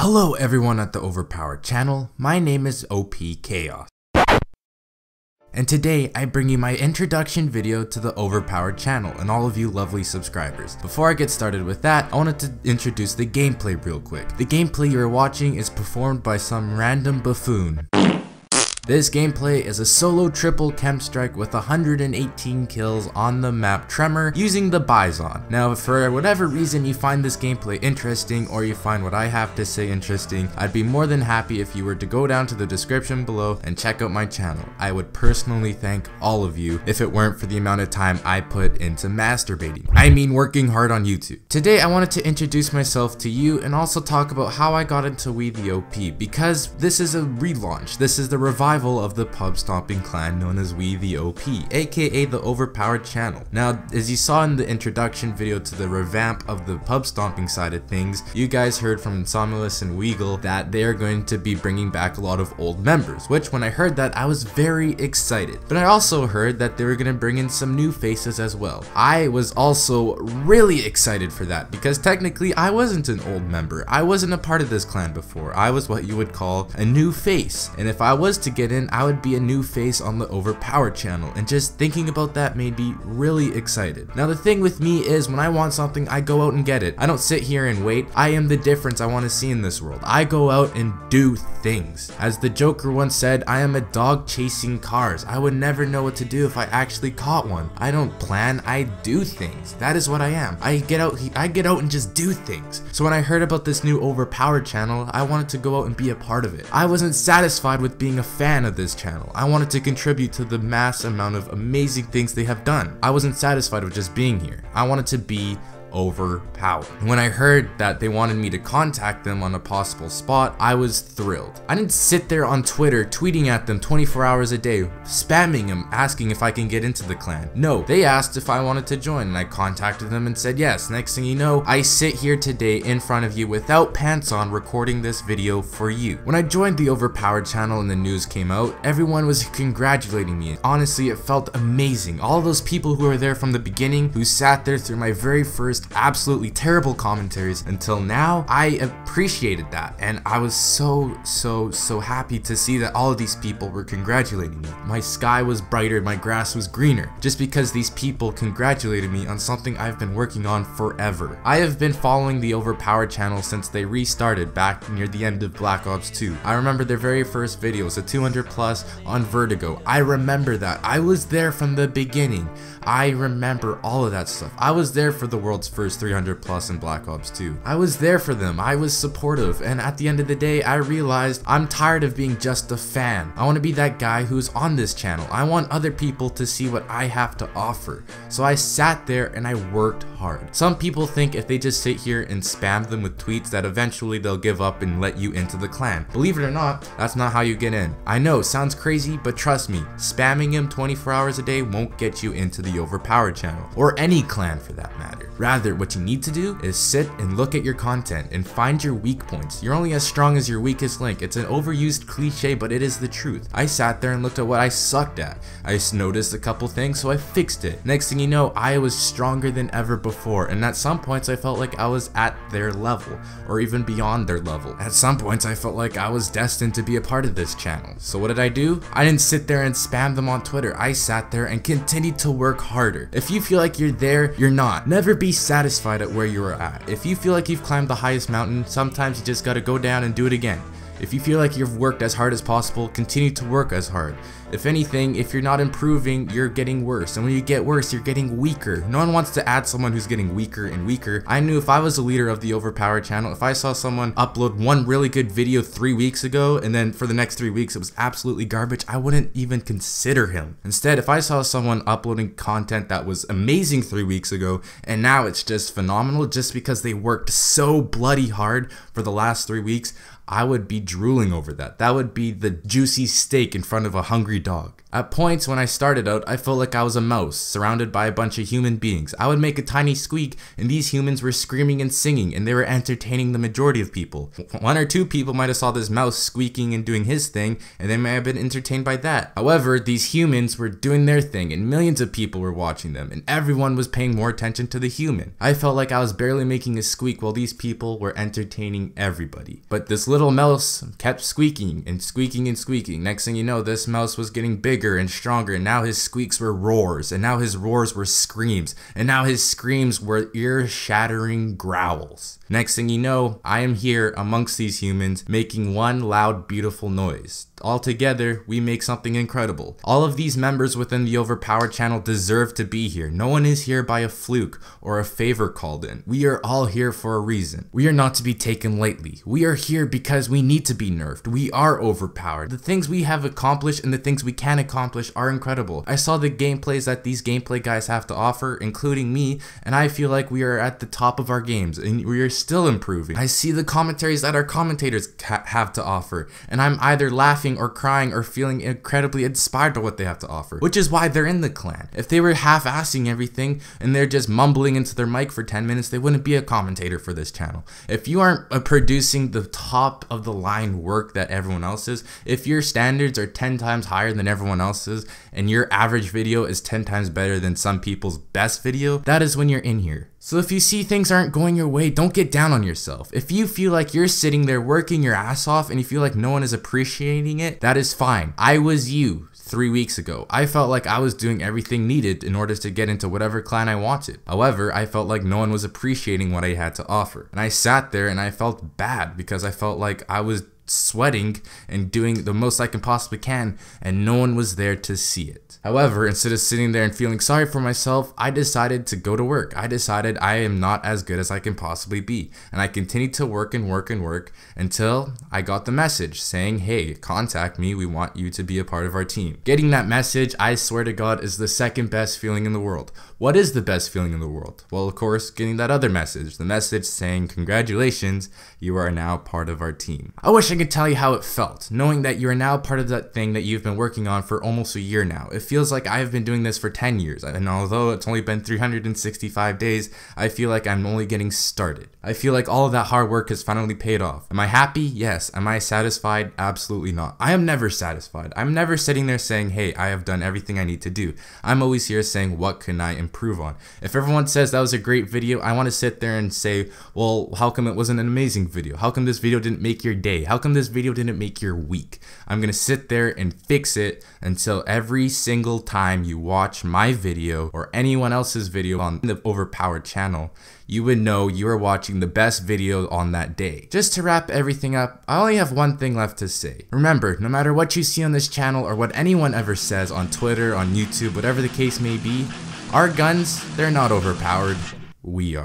Hello everyone at the Overpowered channel, my name is OP Chaos. And today I bring you my introduction video to the Overpowered channel and all of you lovely subscribers. Before I get started with that, I wanted to introduce the gameplay real quick. The gameplay you are watching is performed by some random buffoon. This gameplay is a solo triple KEM strike with 118 kills on the map Tremor using the Bison. Now if for whatever reason you find this gameplay interesting or you find what I have to say interesting, I'd be more than happy if you were to go down to the description below and check out my channel. I would personally thank all of you if it weren't for the amount of time I put into masturbating. I mean working hard on YouTube. Today I wanted to introduce myself to you and also talk about how I got into We the OP, because this is a relaunch. This is the revival of the pub stomping clan known as We the OP, aka the Overpowered channel. Now, as you saw in the introduction video to the revamp of the pub stomping side of things, you guys heard from Somnolus and Weagal that they are going to be bringing back a lot of old members, which when I heard that I was very excited. But I also heard that they were going to bring in some new faces as well. I was also really excited for that because technically I wasn't an old member. I wasn't a part of this clan before. I was what you would call a new face, and if I was to get in, I would be a new face on the Overpowered channel, and just thinking about that made me really excited. Now the thing with me is when I want something, I go out and get it. I don't sit here and wait. I am the difference I want to see in this world. I go out and do things. As the Joker once said, I am a dog chasing cars. I would never know what to do if I actually caught one. I don't plan, I do things. That is what I am. I get out and just do things. So when I heard about this new Overpowered channel, I wanted to go out and be a part of it. I wasn't satisfied with being a fan of this channel. I wanted to contribute to the mass amount of amazing things they have done. I wasn't satisfied with just being here. I wanted to be overpowered. When I heard that they wanted me to contact them on a possible spot, I was thrilled. I didn't sit there on Twitter tweeting at them 24 hours a day, spamming them, asking if I can get into the clan. No, they asked if I wanted to join and I contacted them and said yes. Next thing you know, I sit here today in front of you without pants on recording this video for you. When I joined the Overpowered channel and the news came out, everyone was congratulating me. Honestly, it felt amazing. All those people who were there from the beginning, who sat there through my very first absolutely terrible commentaries until now, I appreciated that, and I was so happy to see that all of these people were congratulating me. My sky was brighter, my grass was greener, just because these people congratulated me on something I've been working on forever. I have been following the Overpowered channel since they restarted back near the end of Black Ops 2. I remember their very first video was a 200 plus on Vertigo. I remember that. I was there from the beginning. I remember all of that stuff. I was there for the world's first 300 plus in Black Ops 2. I was there for them. I was supportive, and at the end of the day, I realized I'm tired of being just a fan. I want to be that guy who's on this channel. I want other people to see what I have to offer. So I sat there and I worked hard. Some people think if they just sit here and spam them with tweets that eventually they'll give up and let you into the clan. Believe it or not, that's not how you get in. I know, sounds crazy, but trust me, spamming him 24 hours a day won't get you into the Overpowered channel, or any clan for that matter. Rather, what you need to do is sit and look at your content and find your weak points. You're only as strong as your weakest link. It's an overused cliche, but it is the truth. I sat there and looked at what I sucked at. I noticed a couple things, so I fixed it. Next thing you know, I was stronger than ever before, and at some points I felt like I was at their level, or even beyond their level. At some points I felt like I was destined to be a part of this channel. So what did I do? I didn't sit there and spam them on Twitter. I sat there and continued to work harder. If you feel like you're there, you're not. Never be satisfied at where you are at. If you feel like you've climbed the highest mountain, sometimes you just gotta go down and do it again. If you feel like you've worked as hard as possible, continue to work as hard. If anything, if you're not improving, you're getting worse. And when you get worse, you're getting weaker. No one wants to add someone who's getting weaker and weaker. I knew if I was a leader of the Overpowered channel, if I saw someone upload one really good video 3 weeks ago, and then for the next 3 weeks it was absolutely garbage, I wouldn't even consider him. Instead, if I saw someone uploading content that was amazing 3 weeks ago, and now it's just phenomenal just because they worked so bloody hard for the last 3 weeks, I would be drooling over that. That would be the juicy steak in front of a hungry dog. At points when I started out, I felt like I was a mouse surrounded by a bunch of human beings. I would make a tiny squeak and these humans were screaming and singing and they were entertaining the majority of people. One or two people might have saw this mouse squeaking and doing his thing and they may have been entertained by that. However, these humans were doing their thing and millions of people were watching them and everyone was paying more attention to the human. I felt like I was barely making a squeak while these people were entertaining everybody. But this little mouse kept squeaking and squeaking and squeaking. Next thing you know, this mouse was getting bigger and stronger, and now his squeaks were roars, and now his roars were screams, and now his screams were ear-shattering growls. Next thing you know, I am here amongst these humans making one loud, beautiful noise. All together, we make something incredible. All of these members within the Overpowered channel deserve to be here. No one is here by a fluke or a favor called in. We are all here for a reason. We are not to be taken lightly. We are here because we need to be nerfed. We are overpowered. The things we have accomplished and the things we can accomplish are incredible. I saw the gameplays that these gameplay guys have to offer, including me, and I feel like we are at the top of our games and we are still improving. I see the commentaries that our commentators have to offer, and I'm either laughing or crying or feeling incredibly inspired by what they have to offer, which is why they're in the clan. If they were half-assing everything and they're just mumbling into their mic for 10 minutes, they wouldn't be a commentator for this channel. If you aren't producing the top of the line work that everyone else is, if your standards are 10 times higher than everyone else's and your average video is 10 times better than some people's best video, that is when you're in here. So if you see things aren't going your way, don't get down on yourself. If you feel like you're sitting there working your ass off and you feel like no one is appreciating it, that is fine. I was you 3 weeks ago. I felt like I was doing everything needed in order to get into whatever clan I wanted. However, I felt like no one was appreciating what I had to offer. And I sat there and I felt bad because I felt like I was sweating and doing the most I can possibly can and no one was there to see it. However, instead of sitting there and feeling sorry for myself, I decided to go to work. I decided I am not as good as I can possibly be, and I continued to work and work and work until I got the message saying, hey, contact me, we want you to be a part of our team. Getting that message, I swear to God, is the second best feeling in the world. What is the best feeling in the world? Well, of course, getting that other message, the message saying, congratulations, you are now part of our team. I wish I could tell you how it felt, knowing that you are now part of that thing that you've been working on for almost a year now. It feels like I have been doing this for 10 years, and although it's only been 365 days, I feel like I'm only getting started. I feel like all of that hard work has finally paid off. Am I happy? Yes. Am I satisfied? Absolutely not. I am never satisfied. I'm never sitting there saying, hey, I have done everything I need to do. I'm always here saying, what can I improve on? If everyone says that was a great video, I want to sit there and say, well, how come it wasn't an amazing video? How come this video didn't make your day? How come this video didn't make your week? I'm gonna sit there and fix it until every single time you watch my video or anyone else's video on the Overpowered channel, you would know you are watching the best video on that day. Just to wrap everything up, I only have one thing left to say. Remember, no matter what you see on this channel or what anyone ever says on Twitter, on YouTube, whatever the case may be, our guns, they're not overpowered. We are.